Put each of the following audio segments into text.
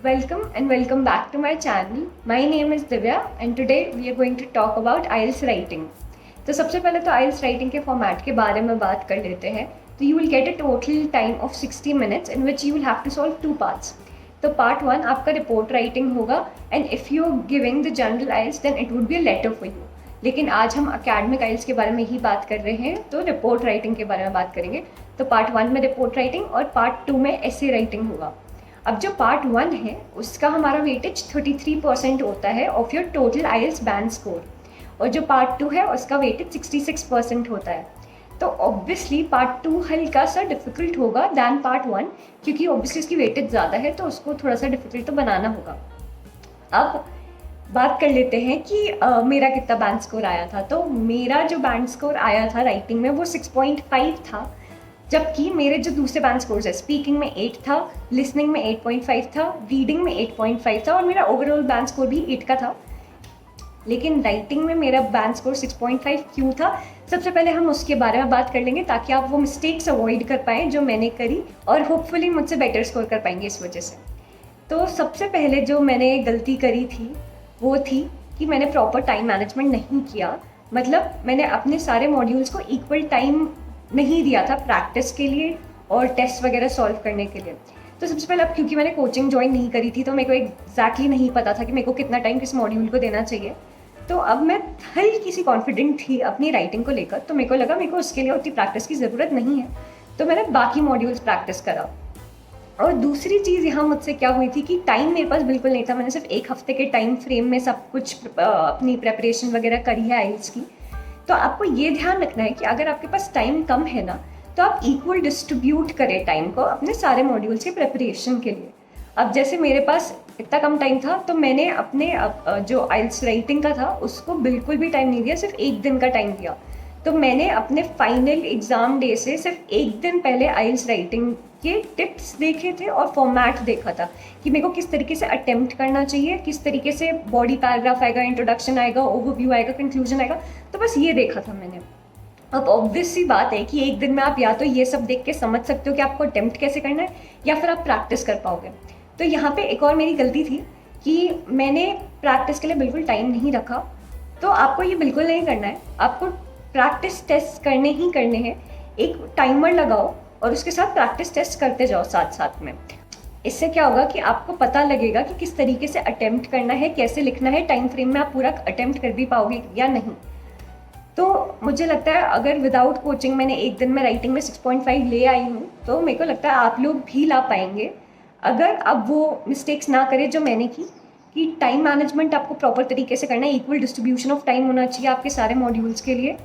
Welcome and welcome back to my channel. My name is Divya and today we are going to talk about IELTS writing. तो सबसे पहले तो IELTS writing के format के बारे में बात कर लेते हैं. तो you will get a total time of 60 minutes in which you will have to solve two parts. तो part 1 आपका report writing होगा and if you are giving the general IELTS then it would be a letter for you. लेकिन आज हम academic IELTS के बारे में ही बात कर रहे हैं तो report writing के बारे में बात करेंगे. तो part 1 में report writing और part 2 में essay writing होगा. अब जो पार्ट 1 है उसका हमारा वेटेज 33% होता है of your total IELTS band score और जो पार्ट 2 है उसका वेटेज 66% होता है. तो ऑब्वियसली पार्ट 2 हल्का सा डिफिकल्ट होगा दैन पार्ट 1 क्योंकि ऑब्वियसली इसकी वेटेज ज़्यादा है तो उसको थोड़ा सा डिफिकल्ट तो बनाना होगा. अब बात कर लेते हैं कि मेरा कितना बैंड स्कोर आया था. तो मेरा जो बैंड स्कोर आया था राइटिंग में वो 6.5 था, जबकि मेरे जो दूसरे बैंड स्कोर्स है स्पीकिंग में 8 था, लिसनिंग में 8.5 था, रीडिंग में 8.5 था और मेरा ओवरऑल बैंड स्कोर भी 8 का था. लेकिन राइटिंग में मेरा बैंड स्कोर 6.5 क्यों था, सबसे पहले हम उसके बारे में बात कर लेंगे ताकि आप वो मिस्टेक्स अवॉइड कर पाएँ जो मैंने करी और होपफुली मुझसे बेटर स्कोर कर पाएंगे इस वजह से. तो सबसे पहले जो मैंने गलती करी थी वो थी कि मैंने प्रॉपर टाइम मैनेजमेंट नहीं किया. मतलब मैंने अपने सारे मॉड्यूल्स को इक्वल टाइम नहीं दिया था प्रैक्टिस के लिए और टेस्ट वगैरह सॉल्व करने के लिए. तो सबसे पहले अब क्योंकि मैंने कोचिंग ज्वाइन नहीं करी थी तो मेरे को एग्जैक्टली नहीं पता था कि मेरे को कितना टाइम किस मॉड्यूल को देना चाहिए. तो अब मैं हल्की सी कॉन्फिडेंट थी अपनी राइटिंग को लेकर, तो मेरे को लगा मेरे को उसके लिए उतनी प्रैक्टिस की ज़रूरत नहीं है, तो मैंने बाकी मॉड्यूल्स प्रैक्टिस करा. और दूसरी चीज़ यहाँ मुझसे क्या हुई थी कि टाइम मेरे पास बिल्कुल नहीं था. मैंने सिर्फ एक हफ्ते के टाइम फ्रेम में सब कुछ अपनी प्रेपरेशन वगैरह करी है आइल्स की. तो आपको ये ध्यान रखना है कि अगर आपके पास टाइम कम है ना तो आप इक्वल डिस्ट्रीब्यूट करें टाइम को अपने सारे मॉड्यूल्स के प्रिपरेशन के लिए. अब जैसे मेरे पास इतना कम टाइम था तो मैंने अपने जो आइल्स राइटिंग का था उसको बिल्कुल भी टाइम नहीं दिया, सिर्फ एक दिन का टाइम दिया. तो मैंने अपने फाइनल एग्ज़ाम डे से सिर्फ एक दिन पहले आइल्स राइटिंग के टिप्स देखे थे और फॉर्मेट देखा था कि मेरे को किस तरीके से अटेम्प्ट करना चाहिए, किस तरीके से बॉडी पैराग्राफ आएगा, इंट्रोडक्शन आएगा, ओवरव्यू आएगा, कंक्लूजन आएगा. तो बस ये देखा था मैंने. अब ऑब्वियस सी बात है कि एक दिन में आप या तो ये सब देख के समझ सकते हो कि आपको अटेम्प्ट कैसे करना है या फिर आप प्रैक्टिस कर पाओगे. तो यहाँ पे एक और मेरी गलती थी कि मैंने प्रैक्टिस के लिए बिल्कुल टाइम नहीं रखा. तो आपको ये बिल्कुल नहीं करना है, आपको प्रैक्टिस टेस्ट करने ही करने हैं. एक टाइमर लगाओ और उसके साथ प्रैक्टिस टेस्ट करते जाओ साथ साथ में. इससे क्या होगा कि आपको पता लगेगा कि किस तरीके से अटेम्प्ट करना है, कैसे लिखना है, टाइम फ्रेम में आप पूरा अटेम्प्ट कर भी पाओगे या नहीं. तो मुझे लगता है अगर विदाउट कोचिंग मैंने एक दिन में राइटिंग में 6.5 ले आई हूँ तो मेरे को लगता है आप लोग भी ला पाएंगे अगर अब वो मिस्टेक्स ना करें जो मैंने की. कि टाइम मैनेजमेंट आपको प्रॉपर तरीके से करना है, इक्वल डिस्ट्रीब्यूशन ऑफ टाइम होना चाहिए आपके सारे मॉड्यूल्स के लिए.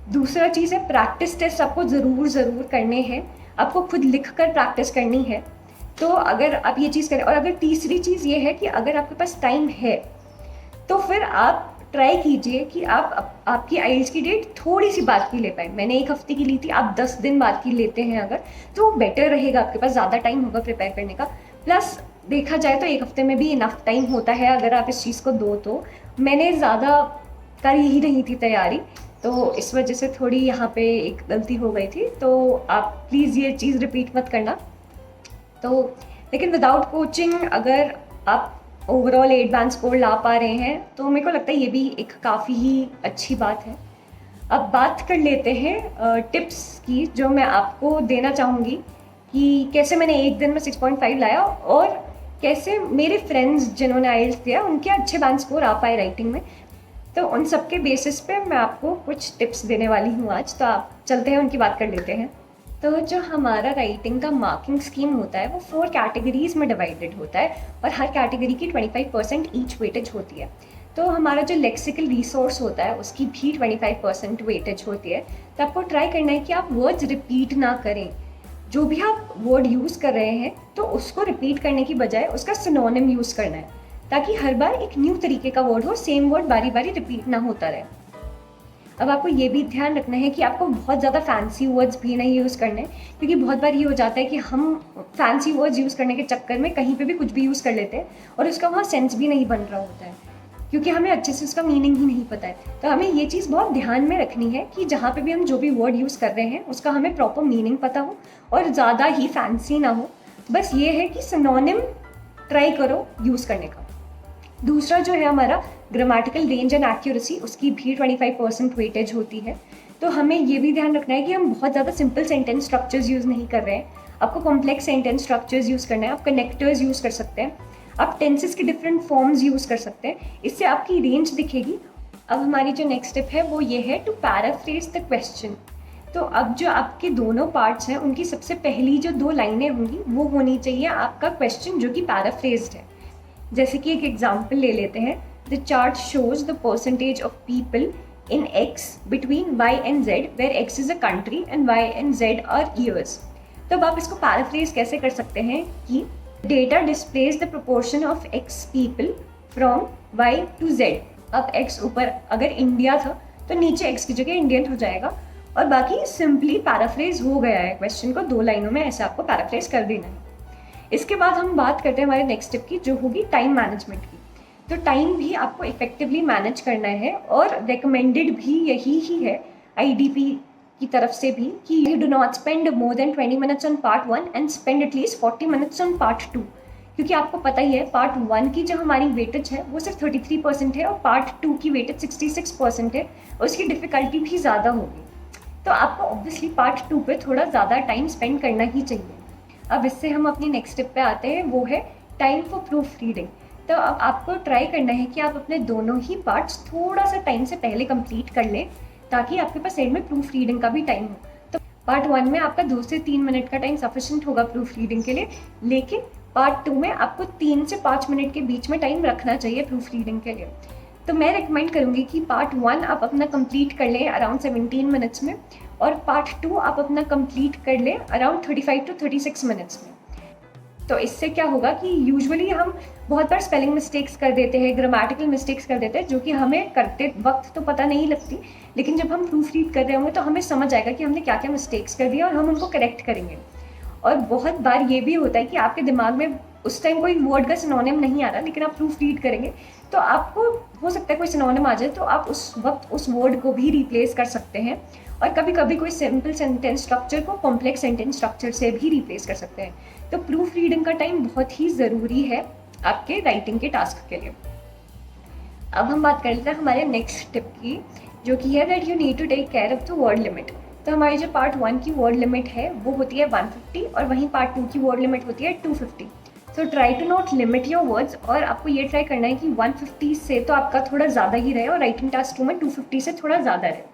दूसरा चीज़ है प्रैक्टिस टेस्ट आपको ज़रूर करने हैं, आपको खुद लिख कर प्रैक्टिस करनी है. तो अगर आप ये चीज़ करें और अगर तीसरी चीज़ ये है कि अगर आपके पास टाइम है तो फिर आप ट्राई कीजिए कि आपकी आइल्स की डेट थोड़ी सी बाद की ले पाए. मैंने एक हफ्ते की ली थी, आप 10 दिन बाद की लेते हैं अगर तो बेटर रहेगा, आपके पास ज़्यादा टाइम होगा प्रिपेयर करने का. प्लस देखा जाए तो एक हफ्ते में भी इनफ टाइम होता है अगर आप इस चीज़ को दो. तो मैंने ज़्यादा करी ही नहीं थी तैयारी, तो इस वजह से थोड़ी यहाँ पे एक गलती हो गई थी. तो आप प्लीज़ ये चीज़ रिपीट मत करना. तो लेकिन विदाउट कोचिंग अगर आप ओवरऑल 8 बैंड स्कोर ला पा रहे हैं तो मेरे को लगता है ये भी एक काफ़ी ही अच्छी बात है. अब बात कर लेते हैं टिप्स की जो मैं आपको देना चाहूँगी कि कैसे मैंने एक दिन में 6.5 लाया और कैसे मेरे फ्रेंड्स जिन्होंने आइल्स दिया उनके अच्छे बैंड स्कोर आ पाए राइटिंग में. तो उन सब के बेसिस पे मैं आपको कुछ टिप्स देने वाली हूँ आज. तो आप चलते हैं उनकी बात कर लेते हैं. तो जो हमारा राइटिंग का मार्किंग स्कीम होता है वो 4 कैटेगरीज में डिवाइडेड होता है और हर कैटेगरी की 25% ईच वेटेज होती है. तो हमारा जो लेक्सिकल रिसोर्स होता है उसकी भी 25% वेटेज होती है. तो आपको ट्राई करना है कि आप वर्ड्स रिपीट ना करें. जो भी आप वर्ड यूज़ कर रहे हैं तो उसको रिपीट करने की बजाय उसका सिनोनिम यूज़ करना है ताकि हर बार एक न्यू तरीके का वर्ड हो, सेम वर्ड बारी बारी रिपीट ना होता रहे. अब आपको ये भी ध्यान रखना है कि आपको बहुत ज़्यादा फैंसी वर्ड्स भी नहीं यूज़ करने, क्योंकि बहुत बार ये हो जाता है कि हम फैंसी वर्ड्स यूज़ करने के चक्कर में कहीं पे भी कुछ भी यूज़ कर लेते हैं और उसका वहाँ सेंस भी नहीं बन रहा होता है क्योंकि हमें अच्छे से उसका मीनिंग ही नहीं पता है. तो हमें ये चीज़ बहुत ध्यान में रखनी है कि जहाँ पे भी हम जो भी वर्ड यूज़ कर रहे हैं उसका हमें प्रॉपर मीनिंग पता हो और ज़्यादा ही फैंसी ना हो. बस ये है कि सिनोनिम ट्राई करो यूज़ करने का। दूसरा जो है हमारा ग्रामेटिकल रेंज एंड एक्यूरेसी, उसकी भी 25% वेटेज होती है। तो हमें ये भी ध्यान रखना है कि हम बहुत ज़्यादा सिंपल सेंटेंस स्ट्रक्चर्स यूज़ नहीं कर रहे हैं, आपको कॉम्प्लेक्स सेंटेंस स्ट्रक्चर्स यूज़ करना है। आप कनेक्टर्स यूज़ कर सकते हैं, आप टेंसेस के डिफरेंट फॉर्म्स यूज़ कर सकते हैं, इससे आपकी रेंज दिखेगी। अब हमारी जो नेक्स्ट स्टेप है वो ये है टू पैराफ्रेज द क्वेश्चन। तो अब जो आपके दोनों पार्ट्स हैं उनकी सबसे पहली जो 2 लाइनें होंगी वो होनी चाहिए आपका क्वेश्चन जो कि पैराफ्रेज्ड है। जैसे कि एक एग्जांपल ले लेते हैं, the chart shows the percentage of people in X between Y and Z where X is a country and Y and Z are years। तो अब आप इसको पैराफ्रेज कैसे कर सकते हैं कि data displays the proportion of X people from Y to Z। अब X ऊपर अगर इंडिया था तो नीचे X की जगह इंडियन हो जाएगा, और बाकी सिंपली पैराफ्रेज हो गया है क्वेश्चन को 2 लाइनों में, ऐसे आपको पैराफ्रेज कर देना है। इसके बाद हम बात करते हैं हमारे नेक्स्ट स्टेप की, जो होगी टाइम मैनेजमेंट की। तो टाइम भी आपको इफेक्टिवली मैनेज करना है, और रिकमेंडेड भी यही ही है IDP की तरफ से भी कि you do not spend more than 20 minutes on part 1 and spend at least 40 minutes on part 2। क्योंकि आपको पता ही है पार्ट 1 की जो हमारी वेटेज है वो सिर्फ 33% है, और पार्ट 2 की वेटेज 66% है, और उसकी डिफिकल्टी भी ज़्यादा होगी। तो आपको ऑब्वियसली पार्ट 2 पे थोड़ा ज़्यादा टाइम स्पेंड करना ही चाहिए। अब इससे हम अपनी नेक्स्ट स्टेप पे आते हैं, वो है टाइम फॉर प्रूफ रीडिंग। तो अब आपको ट्राई करना है कि आप अपने दोनों ही पार्ट्स थोड़ा सा टाइम से पहले कंप्लीट कर लें, ताकि आपके पास एंड में प्रूफ रीडिंग का भी टाइम हो। तो पार्ट 1 में आपका 2 से 3 मिनट का टाइम सफिशिएंट होगा प्रूफ रीडिंग के लिए, लेकिन पार्ट 2 में आपको 3 से 5 मिनट के बीच में टाइम रखना चाहिए प्रूफ रीडिंग के लिए। तो मैं रिकमेंड करूँगी कि पार्ट 1 आप अपना कंप्लीट कर लें अराउंड 17 मिनट्स में, और पार्ट 2 आप अपना कंप्लीट कर लें अराउंड 35 to 36 मिनट्स में। तो इससे क्या होगा कि यूजुअली हम बहुत बार स्पेलिंग मिस्टेक्स कर देते हैं, ग्रामेटिकल मिस्टेक्स कर देते हैं, जो कि हमें करते वक्त तो पता नहीं लगती, लेकिन जब हम प्रूफ रीड कर रहे होंगे तो हमें समझ आएगा कि हमने क्या क्या मिस्टेक्स कर दिया और हम उनको करेक्ट करेंगे। और बहुत बार ये भी होता है कि आपके दिमाग में उस टाइम कोई वर्ड का सिनोनिम नहीं आ रहा, लेकिन आप प्रूफ रीड करेंगे तो आपको हो सकता है कोई सिनोनिम आ जाए, तो आप उस वक्त उस वर्ड को भी रिप्लेस कर सकते हैं। और कभी कभी कोई सिंपल सेंटेंस स्ट्रक्चर को कॉम्प्लेक्स सेंटेंस स्ट्रक्चर से भी रिप्लेस कर सकते हैं। तो प्रूफ रीडिंग का टाइम बहुत ही ज़रूरी है आपके राइटिंग के टास्क के लिए। अब हम बात कर लेते हैं हमारे नेक्स्ट टिप की, जो कि है that you need to take care of the word limit. तो हमारी जो पार्ट 1 की वर्ड लिमिट है वो होती है 150, और वहीं पार्ट 2 की वर्ड लिमिट होती है 250। So try to not limit your words, और आपको ये ट्राई करना है कि 150 से तो आपका थोड़ा ज़्यादा ही रहे, और राइटिंग टास्क 2 में 250 से थोड़ा ज़्यादा रहे।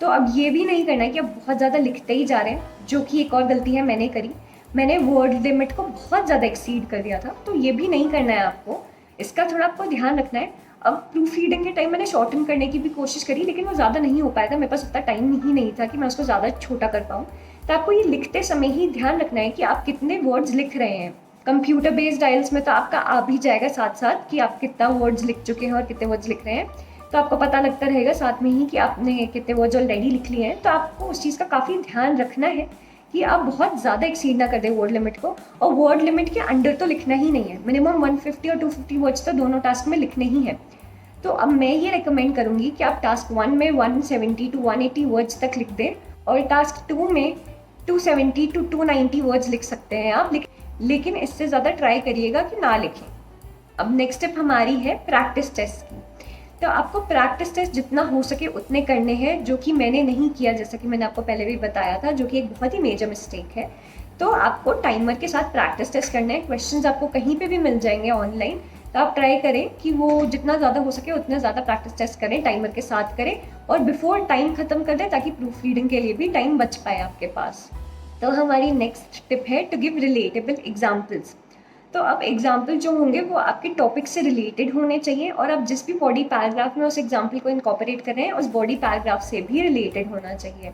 तो अब ये भी नहीं करना है कि आप बहुत ज़्यादा लिखते ही जा रहे हैं, जो कि एक और गलती है मैंने करी, मैंने वर्ड लिमिट को बहुत ज़्यादा एक्सीड कर दिया था। तो ये भी नहीं करना है आपको, इसका थोड़ा आपको ध्यान रखना है। अब प्रूफ रीडिंग के टाइम मैंने शॉर्टन करने की भी कोशिश करी, लेकिन वो ज़्यादा नहीं हो पाया था, मेरे पास उतना टाइम ही नहीं था कि मैं उसको ज़्यादा छोटा कर पाऊँ। तो आपको ये लिखते समय ही ध्यान रखना है कि आप कितने वर्ड्स लिख रहे हैं। कंप्यूटर बेस्ड डायल्स में तो आपका आ भी जाएगा साथ साथ कि आप कितना वर्ड्स लिख चुके हैं और कितने वर्ड्स लिख रहे हैं, तो आपको पता लगता रहेगा साथ में ही कि आपने कितने वर्ड्स ऑलरेडी लिख लिए हैं। तो आपको उस चीज़ का काफ़ी ध्यान रखना है कि आप बहुत ज़्यादा एक्सीड ना कर दें वर्ड लिमिट को, और वर्ड लिमिट के अंडर तो लिखना ही नहीं है। मिनिमम 150 और 250 वर्ड्स तो दोनों टास्क में लिखने ही हैं। तो अब मैं ये रिकमेंड करूँगी कि आप टास्क 1 में 170 to 180 वर्ड्स तक लिख दें, और टास्क 2 में 270 to 290 वर्ड्स लिख सकते हैं आप, लेकिन इससे ज़्यादा ट्राई करिएगा कि ना लिखें। अब नेक्स्ट स्टेप हमारी है प्रैक्टिस टेस्ट की। तो आपको प्रैक्टिस टेस्ट जितना हो सके उतने करने हैं, जो कि मैंने नहीं किया, जैसा कि मैंने आपको पहले भी बताया था, जो कि एक बहुत ही मेजर मिस्टेक है। तो आपको टाइमर के साथ प्रैक्टिस टेस्ट करना है। क्वेश्चंस आपको कहीं पे भी मिल जाएंगे ऑनलाइन, तो आप ट्राई करें कि वो जितना ज़्यादा हो सके उतना ज़्यादा प्रैक्टिस टेस्ट करें, टाइमर के साथ करें, और बिफोर टाइम ख़त्म कर दें, ताकि प्रूफ रीडिंग के लिए भी टाइम बच पाए आपके पास। तो हमारी नेक्स्ट टिप है टू गिव रिलेटेबल एग्जाम्पल्स। तो अब एग्जाम्पल जो होंगे वो आपके टॉपिक से रिलेटेड होने चाहिए, और आप जिस भी बॉडी पैराग्राफ में उस एग्जाम्पल को इनकॉर्पोरेट कर रहे हैं उस बॉडी पैराग्राफ से भी रिलेटेड होना चाहिए।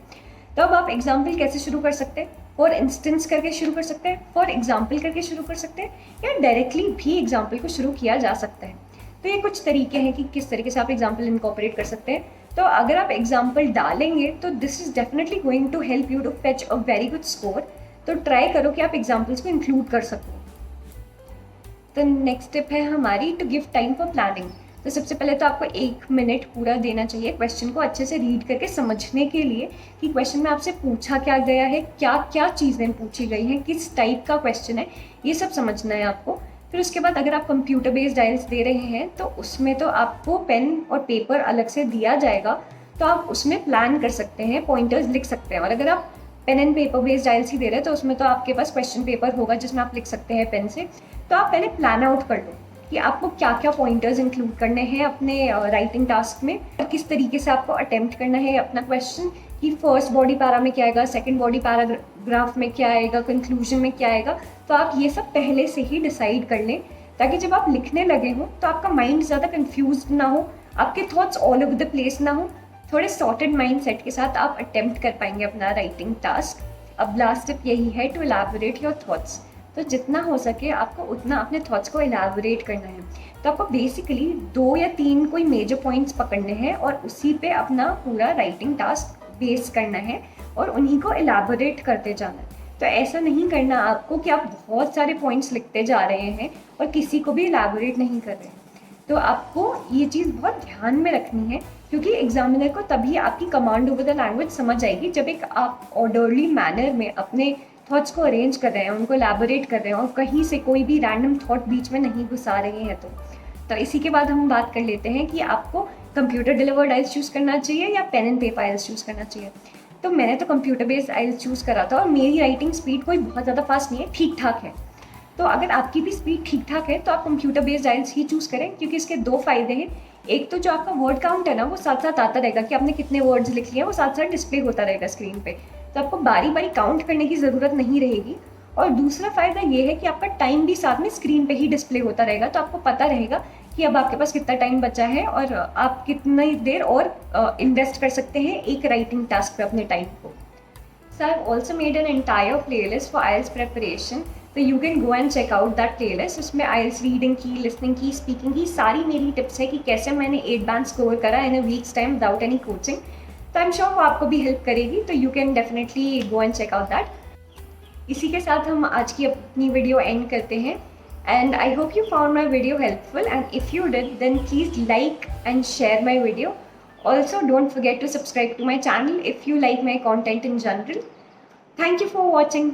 तो अब आप एग्जाम्पल कैसे शुरू कर सकते हैं? फॉर इंस्टेंस करके शुरू कर सकते हैं, फॉर एग्जाम्पल करके शुरू कर सकते हैं, या डायरेक्टली भी एग्जाम्पल को शुरू किया जा सकता है। तो ये कुछ तरीके हैं कि किस तरीके से आप एग्जाम्पल इनकॉर्पोरेट कर सकते हैं। तो अगर आप एग्जाम्पल डालेंगे तो this is definitely going to help you to fetch a very good score. तो ट्राई करो कि आप एग्जाम्पल्स को इंक्लूड कर सको। तो नेक्स्ट स्टेप है हमारी to give time for planning. तो सबसे पहले तो आपको 1 मिनट पूरा देना चाहिए क्वेश्चन को अच्छे से रीड करके समझने के लिए कि क्वेश्चन में आपसे पूछा क्या गया है, क्या क्या चीज़ें पूछी गई हैं, किस टाइप का क्वेश्चन है, ये सब समझना है आपको। फिर उसके बाद अगर आप कंप्यूटर बेस्ड आइल्स दे रहे हैं तो उसमें तो आपको पेन और पेपर अलग से दिया जाएगा, तो आप उसमें प्लान कर सकते हैं, पॉइंटर्स लिख सकते हैं। और अगर आप पेन एंड पेपर बेस्ड आइल्स ही दे रहे हैं तो उसमें तो आपके पास क्वेश्चन पेपर होगा जिसमें आप लिख सकते हैं पेन से। तो आप पहले प्लान आउट कर लो कि आपको क्या क्या पॉइंटर्स इंक्लूड करने हैं अपने राइटिंग टास्क में, और किस तरीके से आपको अटेम्प्ट करना है अपना क्वेश्चन, कि फर्स्ट बॉडी पैरा में क्या आएगा, सेकंड बॉडी पैराग्राफ में क्या आएगा, कंक्लूजन में क्या आएगा। तो आप ये सब पहले से ही डिसाइड कर लें, ताकि जब आप लिखने लगे हों तो आपका माइंड ज़्यादा कन्फ्यूज ना हो, आपके thoughts all over the place ना हो, थोड़े सॉर्टेड माइंड सेट के साथ आप अटेम्प्ट कर पाएंगे अपना राइटिंग टास्क। अब लास्ट स्टेप यही है, टू एलैबोरेट योर थॉट्स। तो जितना हो सके आपको उतना अपने थॉट्स को एलैबोरेट करना है। तो आपको बेसिकली 2 या 3 कोई मेजर पॉइंट्स पकड़ने हैं और उसी पे अपना पूरा राइटिंग टास्क बेस करना है और उन्हीं को एलैबोरेट करते जाना है। तो ऐसा नहीं करना आपको कि आप बहुत सारे पॉइंट्स लिखते जा रहे हैं और किसी को भी एलैबोरेट नहीं कर रहे हैं। तो आपको ये चीज़ बहुत ध्यान में रखनी है, क्योंकि एग्जामिनर को तभी आपकी कमांड ओवर द लैंग्वेज समझ आएगी जब एक आप ऑर्डरली मैनर में अपने थॉट्स को अरेंज कर रहे हैं, उनको एलैबोरेट कर रहे हैं और कहीं से कोई भी रैंडम थॉट बीच में नहीं घुसा रहे हैं। तो इसी के बाद हम बात कर लेते हैं कि आपको कंप्यूटर डिलीवर्ड आइल्स चूज़ करना चाहिए या pen and paper IELTS choose करना चाहिए। तो मैंने तो कंप्यूटर बेस्ड आइल्स चूज़ करा था और मेरी राइटिंग स्पीड कोई बहुत ज़्यादा फास्ट नहीं है, ठीक ठाक है। तो अगर आपकी भी स्पीड ठीक ठाक है तो आप कंप्यूटर बेस्ड आइल्स ही चूज़ करें, क्योंकि इसके 2 फ़ायदे हैं। एक तो जो आपका वर्ड काउंट है ना, वो साथ साथ आता रहेगा कि आपने कितने वर्ड्स लिख लिए, वो साथ साथ डिस्प्ले होता रहेगा स्क्रीन पे, तो आपको बारी बारी काउंट करने की ज़रूरत नहीं रहेगी। और दूसरा फ़ायदा ये है कि आपका टाइम भी साथ में स्क्रीन पे ही डिस्प्ले होता रहेगा, तो आपको पता रहेगा कि अब आपके पास कितना टाइम बचा है और आप कितनी देर और इन्वेस्ट कर सकते हैं एक राइटिंग टास्क पे अपने टाइम को। So I've also made an entire playlist for IELTS preparation, तो you can go and check out that playlist। उसमें IELTS रीडिंग की, लिसनिंग की, स्पीकिंग की सारी मेरी टिप्स है कि कैसे मैंने 8 बैंड स्कोर करा in a weeks time without any coaching. तो आई एम श्योर वो आपको भी हेल्प करेगी, तो you can definitely go and check out that. इसी के साथ हम आज की अपनी वीडियो एंड करते हैं, and I hope you found my video helpful, and if you did then please like and share my video. Also don't forget to subscribe to my channel if you like my content in general. Thank you for watching.